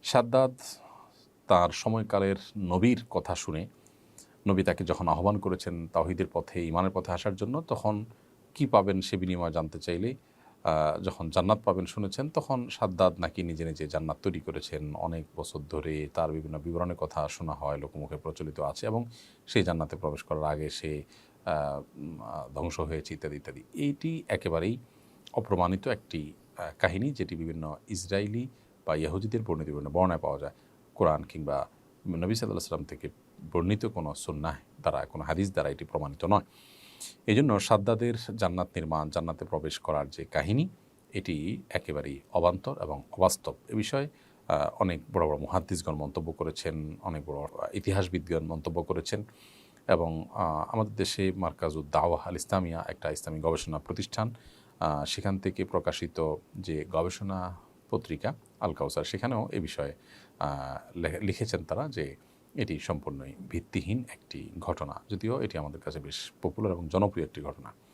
Shaddad তার সময়কালের নবীর কথা শুনে নবী তাকে যখন আহ্বান করেছেন তাওহীদের পথে, ঈমানের পথে আসার জন্য, তখন কি পাবেন সে বিনিময় জানতে চাইলে যখন জান্নাত পাবেন শুনেছেন, তখন শাদ্দাদ নাকি নিজে নিজে জান্নাত তৈরি করেছেন। অনেক বছর ধরে তার বিভিন্ন বিবরণের কথা শোনা হয়, লোকমুখে প্রচলিত আছে, এবং সেই জান্নাতে প্রবেশ করার আগে সে ধ্বংস হয়েছে ইত্যাদি ইত্যাদি। এইটি একেবারেই অপ্রমাণিত একটি কাহিনী, যেটি বিভিন্ন ইসরায়েলি বা ইহুদিদের বর্ণিত বিভিন্ন বর্ণায় পাওয়া যায়। কোরআন কিংবা নবী সাল্লাল্লাহু আলাইহি সাল্লাম থেকে বর্ণিত কোনো সুন্নাহ দ্বারা, কোনো হাদিস দ্বারা এটি প্রমাণিত নয়। এজন্য শাদ্দাদের জান্নাত নির্মাণ, জান্নাতে প্রবেশ করার যে কাহিনী, এটি একেবারেই অবান্তর এবং অবাস্তব। এ বিষয়ে অনেক বড় বড় মুহাদ্দিসগণ মন্তব্য করেছেন, অনেক বড় ইতিহাসবিদগণ মন্তব্য করেছেন, এবং আমাদের দেশে মারকাজুদ দাওয়াহ আল ইসলামিয়া, একটা ইসলামী গবেষণা প্রতিষ্ঠান, সেখান থেকে প্রকাশিত যে গবেষণা পত্রিকা আল কাউসার, সেখানেও এ বিষয়ে লিখেছেন তারা যে এটি সম্পূর্ণই ভিত্তিহীন একটি ঘটনা, যদিও এটি আমাদের কাছে বেশ পপুলার এবং জনপ্রিয় একটি ঘটনা।